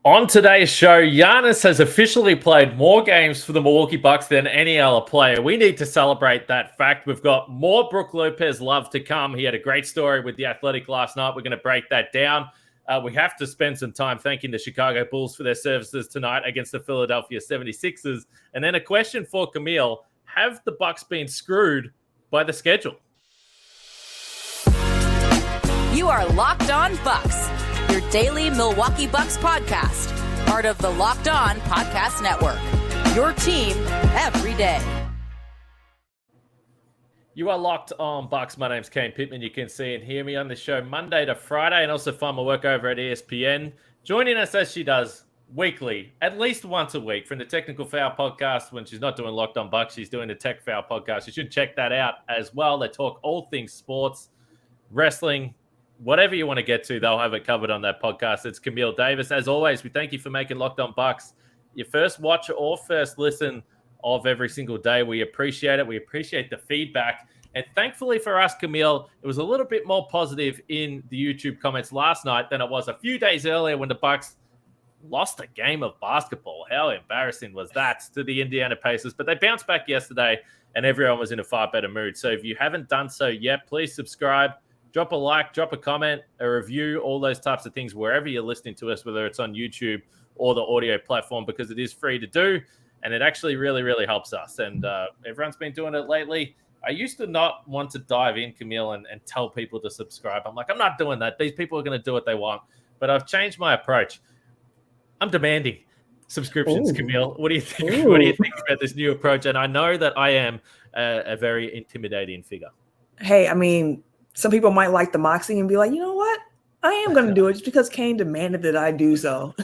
On today's show, Giannis has officially played more games for the Milwaukee Bucks than any other player. We need to celebrate that fact. We've got more Brook Lopez love to come. He had a great story with The Athletic last night. We're going to break that down. We have to spend some time thanking the Chicago Bulls for their services tonight against the Philadelphia 76ers. And then a question for Camille. Have the Bucks been screwed by the schedule? You are Locked On Bucks, your daily Milwaukee Bucks podcast, part of the Locked On Podcast Network, your team every day. You are Locked On Bucks. My name's Kane Pittman. You can see and hear me on the show Monday to Friday, and also find my work over at ESPN. Joining us as she does weekly, at least once a week, from the Technical Foul podcast. When she's not doing Locked On Bucks, she's doing the Tech Foul podcast. You should check that out as well. They talk all things sports, wrestling, whatever you want to get to, they'll have it covered on that podcast. It's Camille Davis. As always, we thank you for making Locked On Bucks your first watch or first listen of every single day. We appreciate it. We appreciate the feedback. And thankfully for us, Camille, it was a little bit more positive in the YouTube comments last night than it was a few days earlier when the Bucks lost a game of basketball. How embarrassing was that to the Indiana Pacers? But they bounced back yesterday, and everyone was in a far better mood. So if you haven't done so yet, please subscribe. Drop a like, drop a comment, a review, all those types of things wherever you're listening to us, whether it's on YouTube or the audio platform, because it is free to do, and it actually really, really helps us. And everyone's been doing it lately. I used to not want to dive in, Camille, and tell people to subscribe. I'm like, I'm not doing that. These people are going to do what they want. But I've changed my approach. I'm demanding subscriptions, Ooh. Camille. What do you think? Ooh. What do you think about this new approach? And I know that I am a very intimidating figure. Hey, I mean, some people might like the moxie and be like, you know what? I am going to do it just because Kane demanded that I do so.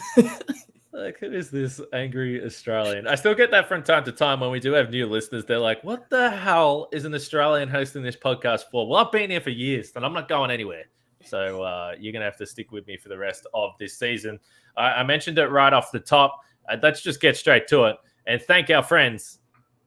Like, who is this angry Australian? I still get that from time to time when we do have new listeners. They're like, what the hell is an Australian hosting this podcast for? Well, I've been here for years and I'm not going anywhere. So you're going to have to stick with me for the rest of this season. I mentioned it right off the top. Let's just get straight to it and thank our friends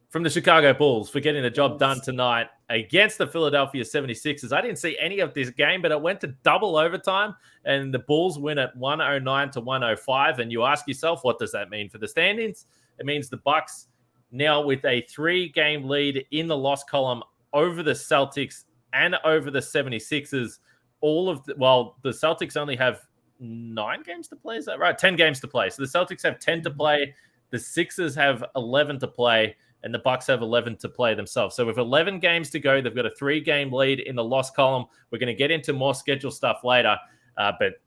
from the Chicago Bulls for getting the job done tonight against the Philadelphia 76ers. I didn't see any of this game, but it went to double overtime, and the Bulls win at 109-105. And you ask yourself, what does that mean for the standings? It means the Bucks now with a 3-game lead in the loss column over the Celtics and over the 76ers. The Celtics only have 9 games to play. Is that right? 10 games to play. So the Celtics have 10 to play. The Sixers have 11 to play. And the Bucks have 11 to play themselves. So with 11 games to go, they've got a 3-game lead in the loss column. We're going to get into more schedule stuff later. But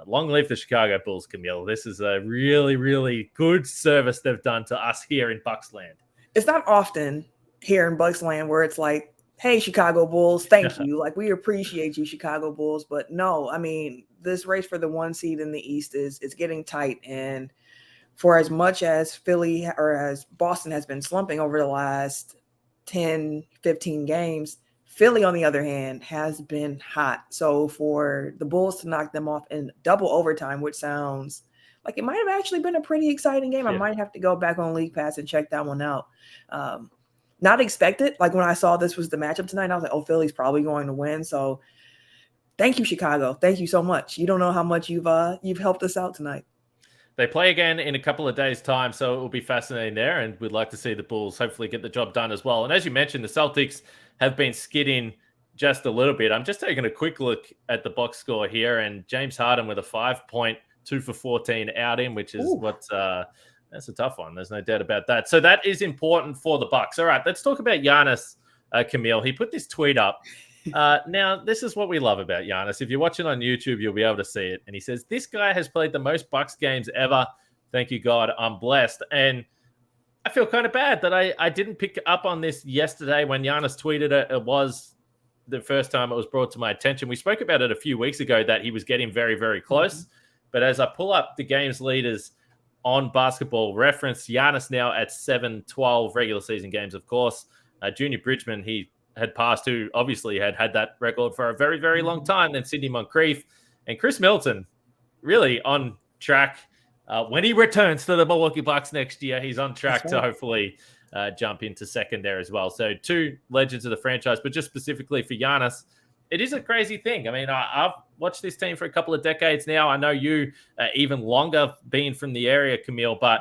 long live the Chicago Bulls, Camille. This is a really, really good service they've done to us here in Bucksland. It's not often here in Bucksland where it's like, hey, Chicago Bulls, thank you. Like, we appreciate you, Chicago Bulls. But no, I mean, this race for the 1 seed in the East is getting tight. And for as much as Philly or as Boston has been slumping over the last 10, 15 games, Philly, on the other hand, has been hot. So for the Bulls to knock them off in double overtime, which sounds like it might have actually been a pretty exciting game. Yeah. I might have to go back on League Pass and check that one out. Not expected. Like when I saw this was the matchup tonight, I was like, oh, Philly's probably going to win. So thank you, Chicago. Thank you so much. You don't know how much you've helped us out tonight. They play again in a couple of days' time, so it will be fascinating there, and we'd like to see the Bulls hopefully get the job done as well. And as you mentioned, the Celtics have been skidding just a little bit. I'm just taking a quick look at the box score here, and James Harden with a 5-point, 2 for 14 outing, which is that's a tough one. There's no doubt about that. So that is important for the Bucks. All right, let's talk about Giannis, Camille. He put this tweet up. Now, this is what we love about Giannis. If you're watching on YouTube, you'll be able to see it. And he says, this guy has played the most Bucks games ever. Thank you, God. I'm blessed. And I feel kind of bad that I didn't pick up on this yesterday when Giannis tweeted it. It was the first time it was brought to my attention. We spoke about it a few weeks ago that he was getting very, very close. Mm-hmm. But as I pull up the game's leaders on Basketball Reference, Giannis now at 7-12 regular season games, of course. Junior Bridgman, he had passed, who obviously had that record for a very, very long time. Then Sidney Moncrief and Chris Middleton really on track. When he returns to the Milwaukee Bucks next year, he's on track to hopefully jump into second there as well. So 2 legends of the franchise, but just specifically for Giannis, it is a crazy thing. I mean, I've watched this team for a couple of decades now. I know you even longer being from the area, Camille, but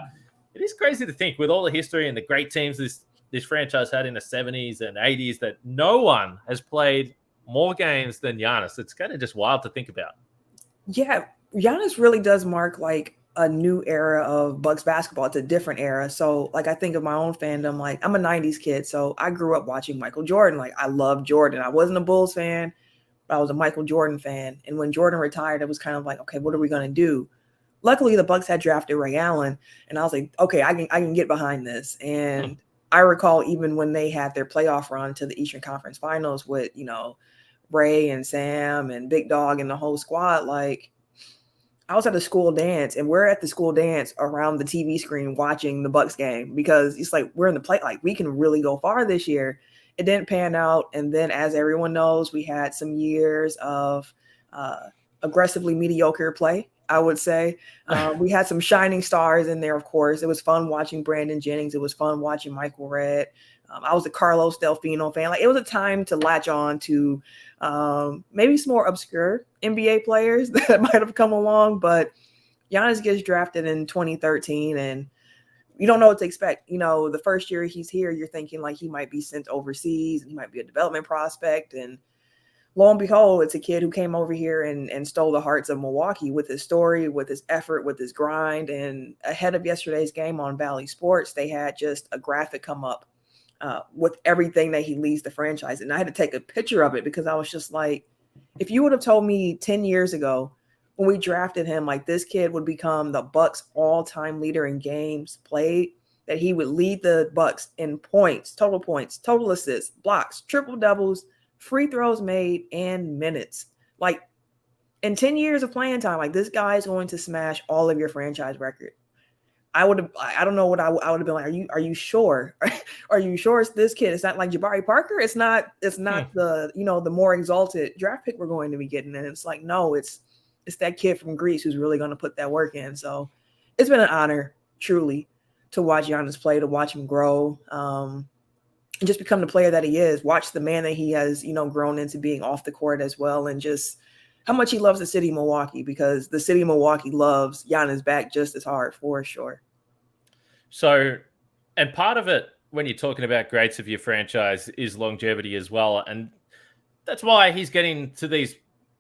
it is crazy to think with all the history and the great teams this franchise had in the 70s and 80s that no one has played more games than Giannis. It's kind of just wild to think about. Yeah, Giannis really does mark like a new era of Bucks basketball. It's a different era. So like I think of my own fandom, like I'm a 90s kid. So I grew up watching Michael Jordan. Like I love Jordan. I wasn't a Bulls fan, but I was a Michael Jordan fan. And when Jordan retired, it was kind of like, okay, what are we going to do? Luckily, the Bucks had drafted Ray Allen. And I was like, okay, I can get behind this. And I recall even when they had their playoff run to the Eastern Conference Finals with, Ray and Sam and Big Dog and the whole squad, like I was at a school dance and we're at the school dance around the TV screen watching the Bucks game because it's like we're in the play, like we can really go far this year. It didn't pan out. And then as everyone knows, we had some years of aggressively mediocre play, I would say. We had some shining stars in there, of course. It was fun watching Brandon Jennings. It was fun watching Michael Redd. I was a Carlos Delfino fan. Like it was a time to latch on to maybe some more obscure NBA players that might have come along. But Giannis gets drafted in 2013 and you don't know what to expect. The first year he's here, you're thinking like he might be sent overseas and he might be a development prospect. And lo and behold, it's a kid who came over here and stole the hearts of Milwaukee with his story, with his effort, with his grind. And ahead of yesterday's game on Valley Sports, they had just a graphic come up with everything that he leads the franchise. And I had to take a picture of it because I was just like, if you would have told me 10 years ago when we drafted him, like this kid would become the Bucks all-time leader in games played, that he would lead the Bucks in points, total assists, blocks, triple doubles, free throws made, and minutes. Like in 10 years of playing time, like this guy is going to smash all of your franchise record. I don't know what I would have been like. Are you sure? Are you sure it's this kid? It's not like Jabari Parker. It's not the, the more exalted draft pick we're going to be getting. And it's like, no, it's that kid from Greece who's really going to put that work in. So it's been an honor, truly, to watch Giannis play, to watch him grow, and just become the player that he is. Watch the man that he has, grown into being off the court as well. And just how much he loves the city of Milwaukee, because the city of Milwaukee loves Giannis back just as hard, for sure. So, and part of it, when you're talking about greats of your franchise, is longevity as well. And that's why he's getting to these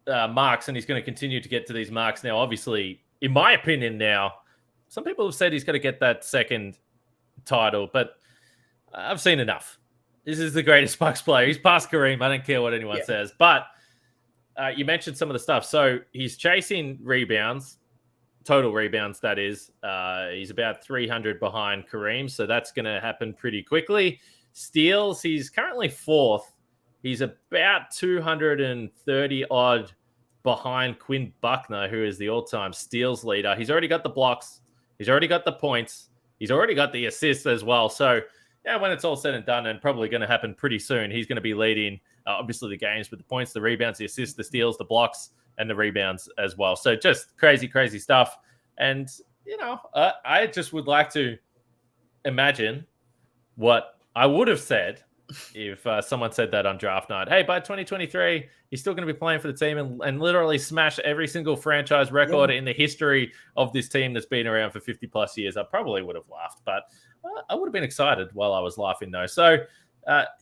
marks, and he's going to continue to get to these marks now. Obviously, in my opinion now, some people have said he's going to get that second title, but I've seen enough. This is the greatest Bucks player. He's past Kareem. I don't care what anyone says. But you mentioned some of the stuff. So he's chasing rebounds, total rebounds, that is. He's about 300 behind Kareem, so that's going to happen pretty quickly. Steals, he's currently fourth. He's about 230-odd behind Quinn Buckner, who is the all-time steals leader. He's already got the blocks. He's already got the points. He's already got the assists as well. So, yeah, when it's all said and done, and probably going to happen pretty soon, he's going to be leading, obviously, the games with the points, the rebounds, the assists, the steals, the blocks, and the rebounds as well. So just crazy, crazy stuff. And, I just would like to imagine what I would have said if someone said that on draft night. Hey, by 2023, he's still going to be playing for the team and literally smash every single franchise record in the history of this team that's been around for 50 plus years. I probably would have laughed, but I would have been excited while I was laughing though. So,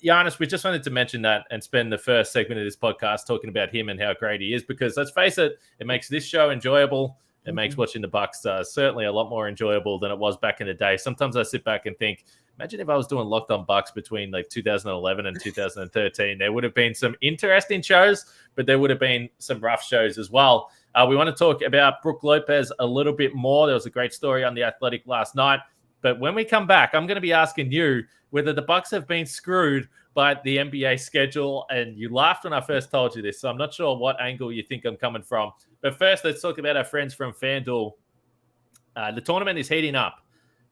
Giannis, we just wanted to mention that and spend the first segment of this podcast talking about him and how great he is, because let's face it, it makes this show enjoyable. It makes watching the Bucks certainly a lot more enjoyable than it was back in the day. Sometimes I sit back and think, imagine if I was doing Locked On Bucks between like 2011 and 2013. There would have been some interesting shows, but there would have been some rough shows as well. We want to talk about Brook Lopez a little bit more. There was a great story on The Athletic last night. But when we come back, I'm going to be asking you whether the Bucks have been screwed by the NBA schedule. And you laughed when I first told you this, so I'm not sure what angle you think I'm coming from. But first, let's talk about our friends from FanDuel. The tournament is heating up,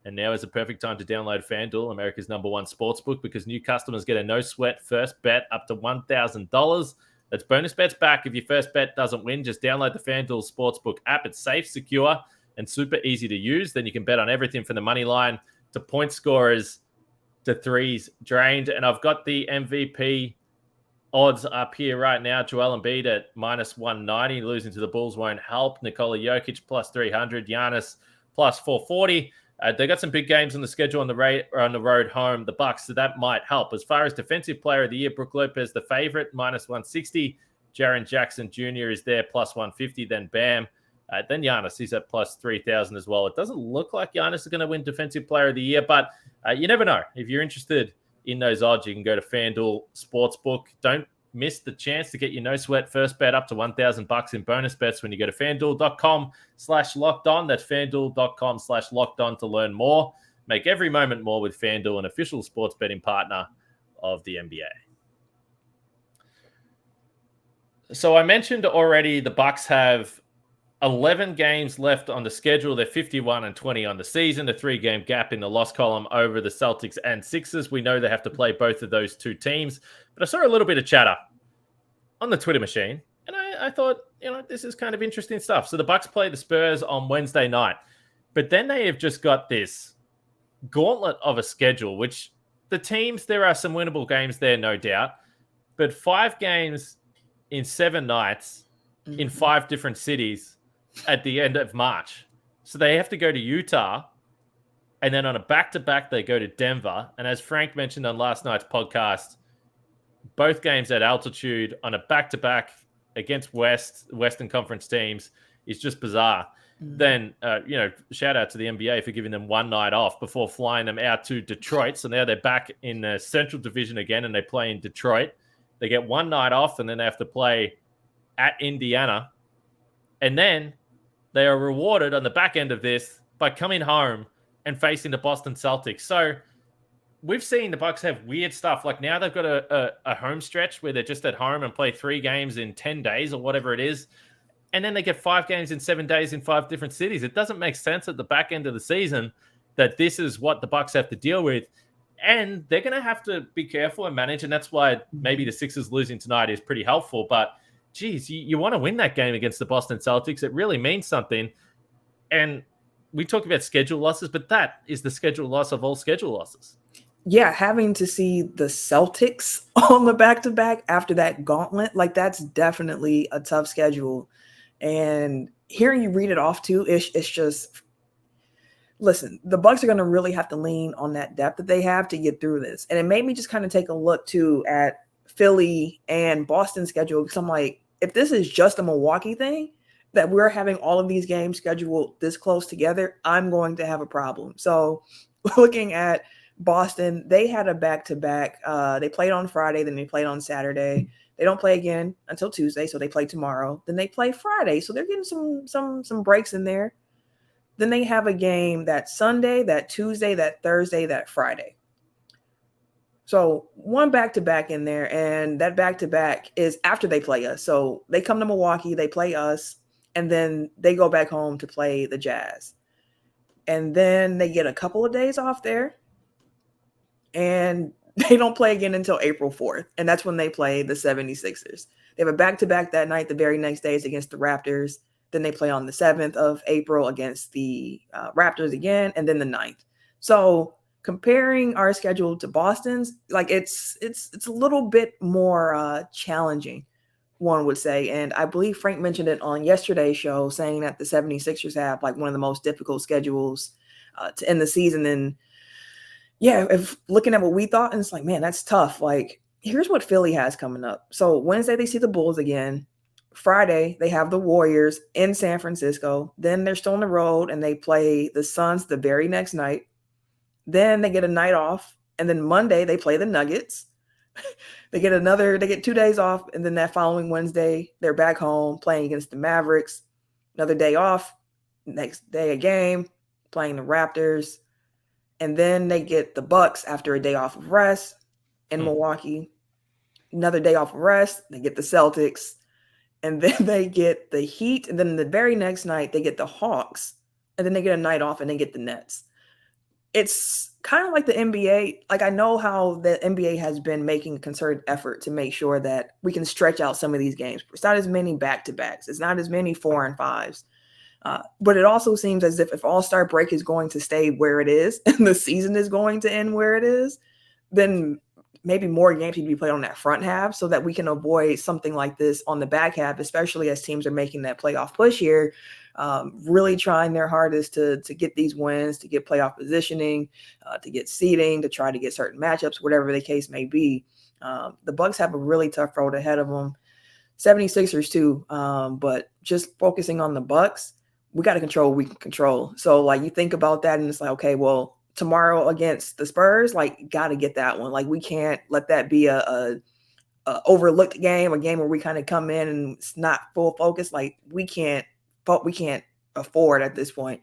and now is the perfect time to download FanDuel, America's #1 sportsbook, because new customers get a no-sweat first bet up to $1,000. That's bonus bets back if your first bet doesn't win. Just download the FanDuel Sportsbook app. It's safe, secure, and super easy to use. Then you can bet on everything from the money line to point scorers to threes drained. And I've got the MVP odds up here right now. Joel Embiid at -190. Losing to the Bulls won't help. Nikola Jokic +300. Giannis +440. They got some big games on the schedule on the road home, the Bucks, so that might help. As far as defensive player of the year, Brook Lopez, the favorite, -160. Jaren Jackson Jr. is there, +150. Then Bam. Then Giannis, he's at +3,000 as well. It doesn't look like Giannis is going to win defensive player of the year, but you never know. If you're interested in those odds, you can go to FanDuel Sportsbook. Don't miss the chance to get your no sweat first bet up to $1,000 in bonus bets when you go to FanDuel.com/lockedon. That's FanDuel.com/lockedon to learn more. Make every moment more with FanDuel, an official sports betting partner of the NBA. So I mentioned already the Bucks have 11 games left on the schedule. They're 51-20 on the season, a 3-game gap in the loss column over the Celtics and Sixers. We know they have to play both of those two teams, but I saw a little bit of chatter on the Twitter machine, and I thought, this is kind of interesting stuff. So the Bucks play the Spurs on Wednesday night, but then they have just got this gauntlet of a schedule, which the teams, there are some winnable games there, no doubt, but 5 games in 7 nights in 5 different cities at the end of March. So they have to go to Utah, and then on a back-to-back, they go to Denver. And as Frank mentioned on last night's podcast, both games at altitude on a back-to-back against Western Conference teams is just bizarre. Then, shout out to the NBA for giving them one night off before flying them out to Detroit. So now they're back in the Central Division again, and they play in Detroit. They get one night off, and then they have to play at Indiana. And then they are rewarded on the back end of this by coming home and facing the Boston Celtics. So we've seen the Bucks have weird stuff. Like now they've got a home stretch where they're just at home and play 3 games in 10 days or whatever it is. And then they get 5 games in 7 days in 5 different cities. It doesn't make sense at the back end of the season that this is what the Bucks have to deal with. And they're going to have to be careful and manage. And that's why maybe the Sixers losing tonight is pretty helpful. But geez, you want to win that game against the Boston Celtics. It really means something. And we talk about schedule losses, but that is the schedule loss of all schedule losses. Yeah, having to see the Celtics on the back-to-back after that gauntlet, like that's definitely a tough schedule. And hearing you read it off too, it's just, listen, the Bucks are going to really have to lean on that depth that they have to get through this. And it made me just kind of take a look too at Philly and Boston schedule, because I'm like, if this is just a Milwaukee thing, that we're having all of these games scheduled this close together, I'm going to have a problem. So looking at Boston, they had a back-to-back. They played on Friday, then they played on Saturday. They don't play again until Tuesday, so they play tomorrow. Then they play Friday, so they're getting some breaks in there. Then they have a game that Sunday, that Tuesday, that Thursday, that Friday. So one back-to-back in there, and that back-to-back is after they play us. So they come to Milwaukee, they play us, and then they go back home to play the Jazz. And then they get a couple of days off there, and they don't play again until April 4th, and that's when they play the 76ers. They have a back-to-back that night. The very next day is against the Raptors. Then they play on the 7th of April against the Raptors again, and then the 9th. So comparing our schedule to Boston's, like it's a little bit more challenging, one would say. And I believe Frank mentioned it on yesterday's show, saying that the 76ers have like one of the most difficult schedules to end the season. And yeah, if looking at what we thought, and it's like, man, that's tough. Like, here's what Philly has coming up. So Wednesday, they see the Bulls again. Friday, they have the Warriors in San Francisco. Then they're still on the road, and they play the Suns the very next night. Then they get a night off, and then Monday they play the Nuggets. They get 2 days off, and then that following Wednesday they're back home playing against the Mavericks. Another day off, next day a game, playing the Raptors, and then they get the Bucks after a day off of rest in Milwaukee. Another day off of rest, they get the Celtics, and then they get the Heat, and then the very next night they get the Hawks, and then they get a night off and they get the Nets. It's kind of like the NBA. Like, I know how the NBA has been making a concerted effort to make sure that we can stretch out some of these games. It's not as many back-to-backs. It's not as many 4 and 5s. But it also seems as if All-Star break is going to stay where it is and the season is going to end where it is, then maybe more games need to be played on that front half so that we can avoid something like this on the back half, especially as teams are making that playoff push here, really trying their hardest to get these wins, to get playoff positioning, to get seeding, to try to get certain matchups, whatever the case may be. The Bucks have a really tough road ahead of them. 76ers too, but just focusing on the Bucks, we got to control what we can control. So like you think about that and it's like, okay, well, tomorrow against the Spurs, like got to get that one. Like we can't let that be a overlooked game, a game where we kind of come in and it's not full focus. Like we can't afford at this point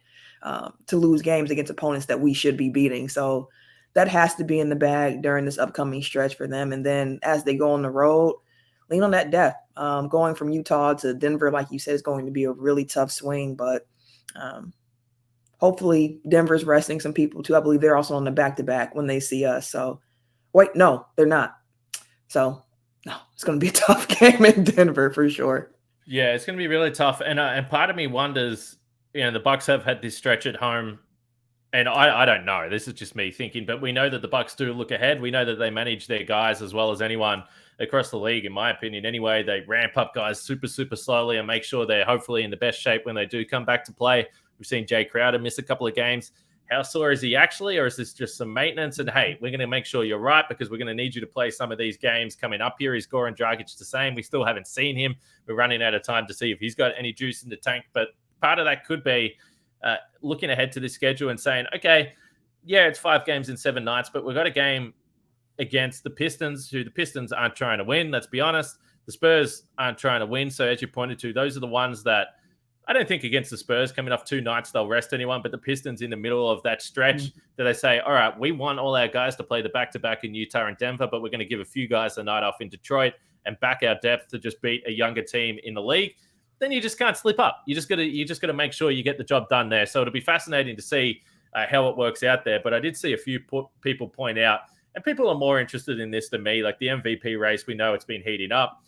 to lose games against opponents that we should be beating. So that has to be in the bag during this upcoming stretch for them. And then as they go on the road, lean on that depth. Going from Utah to Denver, like you said, is going to be a really tough swing, but hopefully Denver's resting some people too. I believe they're also on the back-to-back when they see us. So wait, no, they're not. So no, it's going to be a tough game in Denver for sure. Yeah, it's going to be really tough. And part of me wonders, the Bucks have had this stretch at home, and I don't know. This is just me thinking, but we know that the Bucks do look ahead. We know that they manage their guys as well as anyone across the league, in my opinion. Anyway, they ramp up guys super, super slowly and make sure they're hopefully in the best shape when they do come back to play. We've seen Jay Crowder miss a couple of games. How sore is he actually, or is this just some maintenance? And hey, we're going to make sure you're right because we're going to need you to play some of these games coming up here. Is Goran Dragic the same? We still haven't seen him. We're running out of time to see if he's got any juice in the tank. But part of that could be looking ahead to the schedule and saying, okay, yeah, it's 5 games in 7 nights, but we've got a game against the Pistons, who the Pistons aren't trying to win. Let's be honest. The Spurs aren't trying to win. So as you pointed to, those are the ones that I don't think against the Spurs coming off 2 nights, they'll rest anyone, but the Pistons in the middle of that stretch that they say, all right, we want all our guys to play the back-to-back in Utah and Denver, but we're going to give a few guys a night off in Detroit and back our depth to just beat a younger team in the league. Then you just can't slip up. You just got to make sure you get the job done there. So it'll be fascinating to see how it works out there. But I did see a few people point out, and people are more interested in this than me, like the MVP race. We know it's been heating up.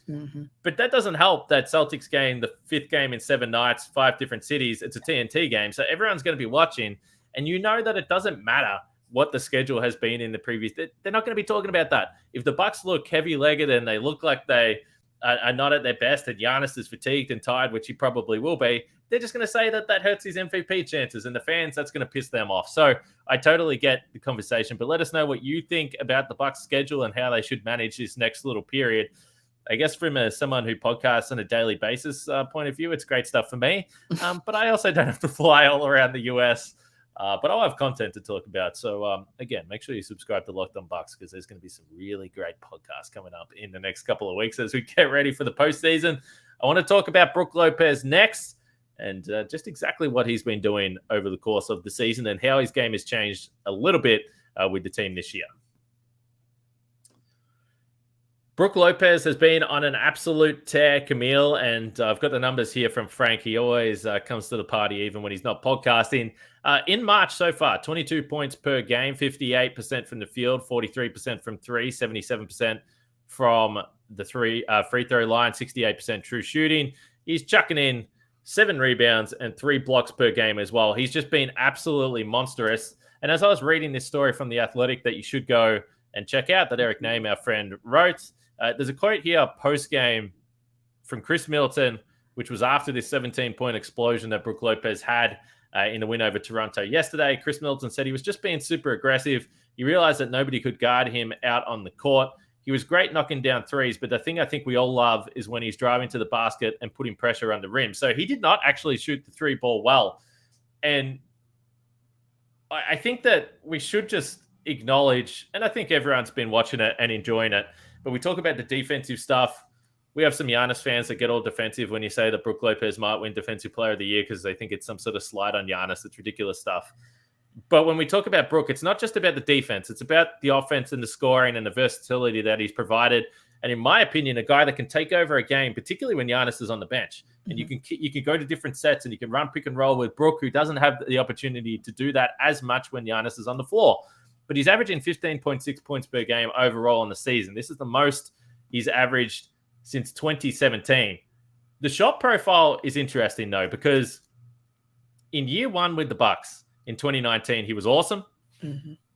But that doesn't help that Celtics game, the 5th game in 7 nights, 5 different cities. It's a TNT game. So everyone's going to be watching. And you know that it doesn't matter what the schedule has been in the previous. They're not going to be talking about that. If the Bucks look heavy-legged and they look like they are not at their best and Giannis is fatigued and tired, which he probably will be, they're just going to say that hurts his MVP chances, and the fans, that's going to piss them off. So I totally get the conversation, but let us know what you think about the Bucks schedule and how they should manage this next little period. I guess from someone who podcasts on a daily basis point of view, it's great stuff for me. But I also don't have to fly all around the US, but I'll have content to talk about. So again, make sure you subscribe to Locked On Bucks because there's going to be some really great podcasts coming up in the next couple of weeks as we get ready for the postseason. I want to talk about Brook Lopez next, and just exactly what he's been doing over the course of the season and how his game has changed a little bit with the team this year. Brook Lopez has been on an absolute tear, Camille, and I've got the numbers here from Frank. He always comes to the party even when he's not podcasting. In March so far, 22 points per game, 58% from the field, 43% from 3, 77% from the free throw line, 68% true shooting. He's chucking in 7 rebounds and 3 blocks per game as well. He's just been absolutely monstrous. And as I was reading this story from The Athletic that you should go and check out, that Eric Name, our friend, wrote, there's a quote here post-game from Chris Middleton, which was after this 17-point explosion that Brook Lopez had in the win over Toronto yesterday. Chris Middleton said he was just being super aggressive. He realized that nobody could guard him out on the court. He was great knocking down threes, but the thing I think we all love is when he's driving to the basket and putting pressure on the rim. So he did not actually shoot the 3-ball well. And I think that we should just acknowledge, and I think everyone's been watching it and enjoying it, but we talk about the defensive stuff. We have some Giannis fans that get all defensive when you say that Brook Lopez might win Defensive Player of the Year because they think it's some sort of slide on Giannis. It's ridiculous stuff. But when we talk about Brook, it's not just about the defense. It's about the offense and the scoring and the versatility that he's provided. And in my opinion, a guy that can take over a game, particularly when Giannis is on the bench. And you can go to different sets and you can run pick and roll with Brook, who doesn't have the opportunity to do that as much when Giannis is on the floor. But he's averaging 15.6 points per game overall in the season. This is the most he's averaged since 2017. The shot profile is interesting, though, because in year 1 with the Bucks in 2019, he was awesome.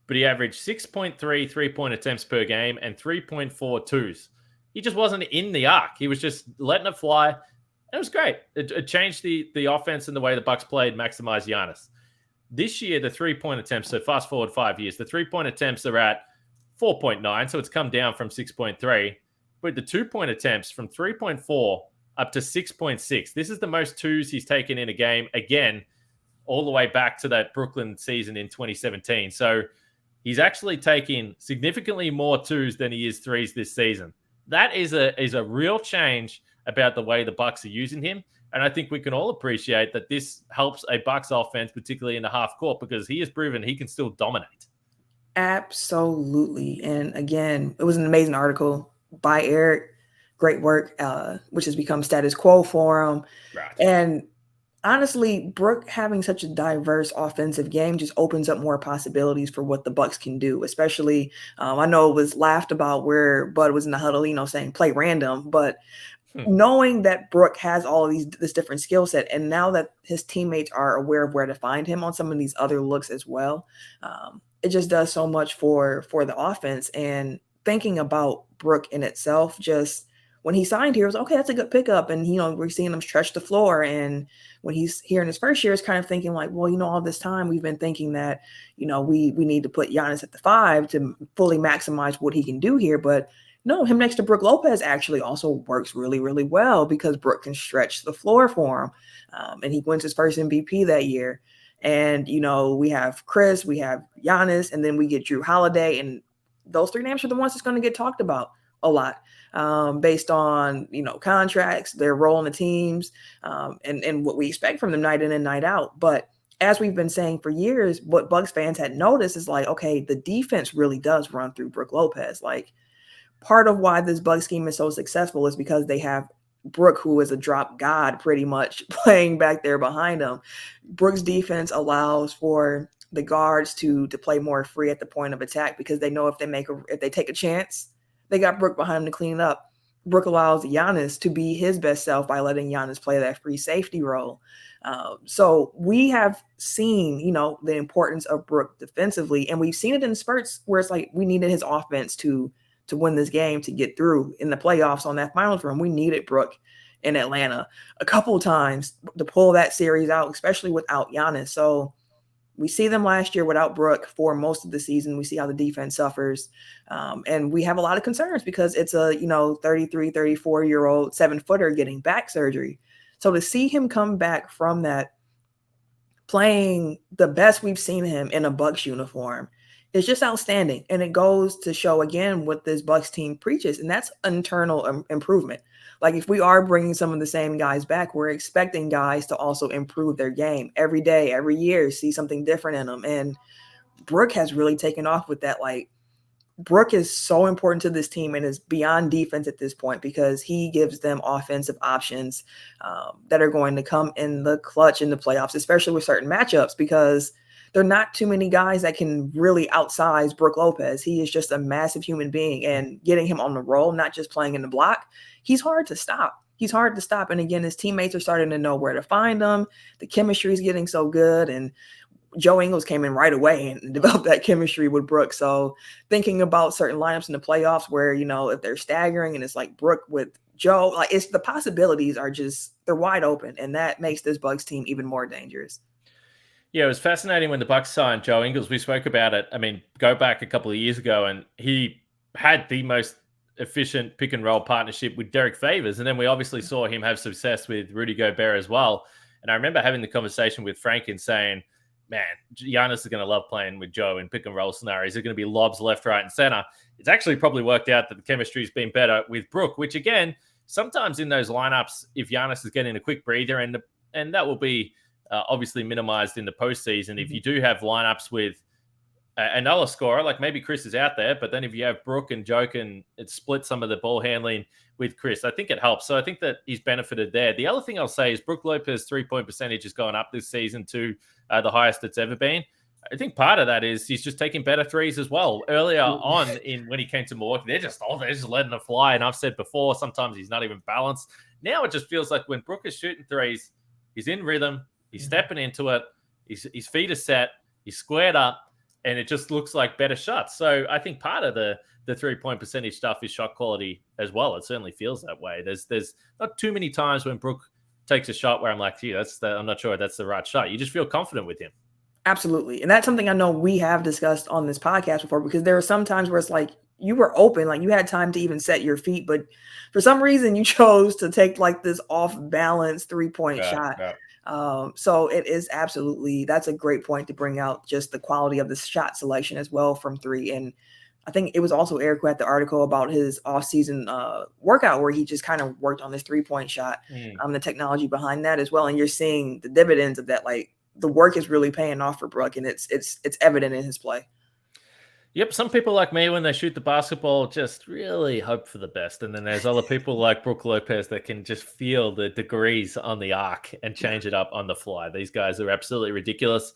but he averaged 6.3 3-point attempts per game and 3.4 twos. He just wasn't in the arc. He was just letting it fly. It was great. It changed the offense and the way the Bucks played, maximized Giannis. This year, the 3-point attempts, so fast forward 5 years, the 3-point attempts are at 4.9, so it's come down from 6.3. But the 2-point attempts from 3.4 up to 6.6. This is the most twos he's taken in a game, again, all the way back to that Brooklyn season in 2017. So he's actually taking significantly more twos than he is threes this season. That is a real change about the way the Bucks are using him. And I think we can all appreciate that this helps a Bucks offense, particularly in the half court, because he has proven he can still dominate. Absolutely. And again, it was an amazing article by Eric. Great work, which has become status quo for him. Right. And honestly, Brook having such a diverse offensive game just opens up more possibilities for what the Bucks can do. Especially, I know it was laughed about where Bud was in the huddle, saying play random, but knowing that Brook has all of this different skill set, and now that his teammates are aware of where to find him on some of these other looks as well, it just does so much for the offense. And thinking about Brook in itself, just when he signed here, it was okay, that's a good pickup. And, we're seeing him stretch the floor. And when he's here in his first year, it's kind of thinking like, well, all this time we've been thinking that, we need to put Giannis at the 5 to fully maximize what he can do here. But no, him next to Brook Lopez actually also works really, really well because Brook can stretch the floor for him. And he wins his first MVP that year. And, we have Chris, we have Giannis, and then we get Drew Holiday. And those 3 names are the ones that's going to get talked about a lot based on, contracts, their role in the teams, and what we expect from them night in and night out. But as we've been saying for years, what Bucks fans had noticed is like, okay, the defense really does run through Brook Lopez. Like, part of why this Bucks scheme is so successful is because they have Brook, who is a drop god pretty much, playing back there behind him. Brook's defense allows for the guards to play more free at the point of attack because they know if they take a chance, they got Brook behind him to clean it up. Brook allows Giannis to be his best self by letting Giannis play that free safety role. So we have seen, the importance of Brook defensively, and we've seen it in spurts where it's like we needed his offense to win this game, to get through in the playoffs on that finals run. We needed Brook in Atlanta a couple of times to pull that series out, especially without Giannis. So we see them last year without Brook for most of the season. We see how the defense suffers. And we have a lot of concerns because it's a, 33, 34-year-old 7-footer getting back surgery. So to see him come back from that, playing the best we've seen him in a Bucks uniform, it's just outstanding. And it goes to show again what this Bucks team preaches, and that's internal improvement. Like, if we are bringing some of the same guys back, we're expecting guys to also improve their game every day, every year, see something different in them. And Brook has really taken off with that. Like, Brook is so important to this team and is beyond defense at this point because he gives them offensive options that are going to come in the clutch in the playoffs, especially with certain matchups, because there are not too many guys that can really outsize Brook Lopez. He is just a massive human being, and getting him on the roll, not just playing in the block, he's hard to stop. And again, his teammates are starting to know where to find him. The chemistry is getting so good, and Joe Ingles came in right away and developed that chemistry with Brook. So thinking about certain lineups in the playoffs where, if they're staggering and it's like Brook with Joe, like, it's the possibilities are just, they're wide open, and that makes this Bucks team even more dangerous. Yeah, it was fascinating when the Bucks signed Joe Ingles. We spoke about it. I mean, go back a couple of years ago, and he had the most efficient pick and roll partnership with Derek Favors. And then we obviously saw him have success with Rudy Gobert as well. And I remember having the conversation with Frank and saying, man, Giannis is going to love playing with Joe in pick and roll scenarios. They're going to be lobs left, right, and center. It's actually probably worked out that the chemistry has been better with Brook, which again, sometimes in those lineups, if Giannis is getting a quick breather, and that will be obviously minimized in the postseason. If you do have lineups with another scorer, like maybe Chris is out there, but then if you have Brook and Joe can split some of the ball handling with Chris, I think it helps. So I think that he's benefited there. The other thing I'll say is Brook Lopez 3-point percentage has gone up this season to the highest it's ever been. I think part of that is he's just taking better threes as well. Earlier on when he came to Milwaukee, they're just letting it fly. And I've said before, sometimes he's not even balanced. Now it just feels like when Brook is shooting threes, he's in rhythm. He's stepping into it. His feet are set. He's squared up. and it just looks like better shots. So I think part of the 3-point percentage stuff is shot quality as well. It certainly feels that way. There's not too many times when Brook takes a shot where I'm like, gee, I'm not sure that's the right shot. You just feel confident with him. Absolutely. And that's something I know we have discussed on this podcast before, because there are some times where it's like you were open, like you had time to even set your feet, but for some reason you chose to take like this off balance 3-point shot. Yeah. So it is absolutely, that's a great point to bring out, just the quality of the shot selection as well from three. And I think it was also Eric who had the article about his off-season workout where he just kind of worked on this 3-point shot, the technology behind that as well. And you're seeing the dividends of that. Like the work is really paying off for Brook, and it's evident in his play. Yep, some people like me, when they shoot the basketball, just really hope for the best. And then there's other people like Brook Lopez that can just feel the degrees on the arc and change it up on the fly. These guys are absolutely ridiculous.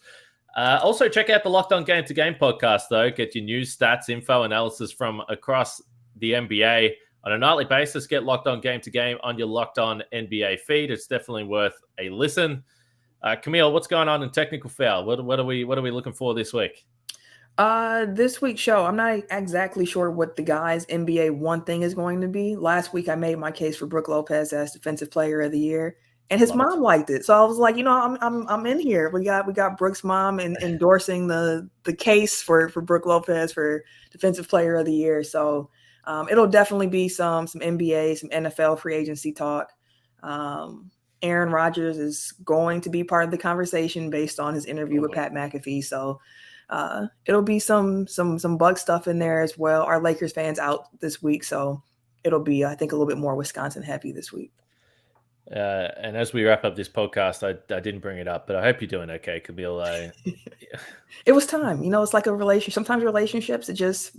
Also, check out the Locked On Game to Game podcast, though. Get your news, stats, info, analysis from across the NBA on a nightly basis. Get Locked On Game to Game on your Locked On NBA feed. It's definitely worth a listen. Camille, what's going on in Technical Foul? What are we looking for this week? This week's show, I'm not exactly sure what the guys NBA one thing is going to be. Last week, I made my case for Brook Lopez as Defensive Player of the Year, and his mom liked it. So I was like, I'm in here. We got Brook's mom endorsing the case for Brook Lopez for Defensive Player of the Year. So it'll definitely be some NBA, some NFL free agency talk. Aaron Rodgers is going to be part of the conversation based on his interview with Pat McAfee. So it'll be some Bucks stuff in there as well. Our Lakers fans out this week, so it'll be, I think, a little bit more Wisconsin heavy this week. And as we wrap up this podcast, I didn't bring it up, but I hope you're doing okay, Camille. It was time. It's like a relationship. Sometimes relationships, you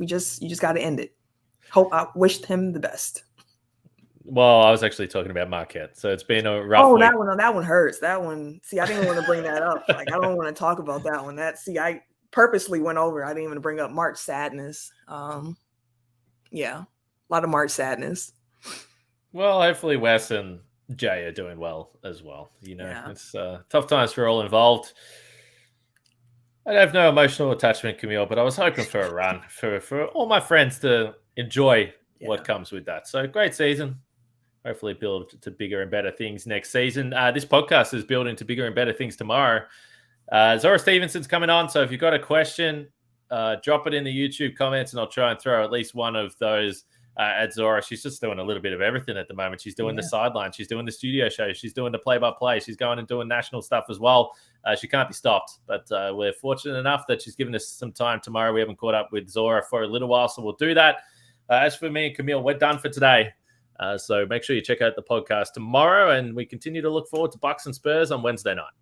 just got to end it. I wished him the best. Well, I was actually talking about Marquette, so it's been a rough week. That one hurts. That one, see, I didn't want to bring that up. Like, I don't want to talk about that one. I purposely went over. I didn't even bring up March Sadness. Yeah, a lot of March Sadness. Well, hopefully Wes and Jay are doing well as well. It's tough times for all involved. I have no emotional attachment, Camille, but I was hoping for a run for all my friends to enjoy what comes with that. So great season. Hopefully build to bigger and better things next season. This podcast is building to bigger and better things tomorrow. Zora Stevenson's coming on, so if you've got a question, drop it in the YouTube comments, and I'll try and throw at least one of those at Zora. She's just doing a little bit of everything at the moment. She's doing the sideline. She's doing the studio show. She's doing the play-by-play. She's going and doing national stuff as well. She can't be stopped, but we're fortunate enough that she's given us some time tomorrow. We haven't caught up with Zora for a little while, so we'll do that. As for me and Camille, we're done for today. So make sure you check out the podcast tomorrow, and we continue to look forward to Bucks and Spurs on Wednesday night.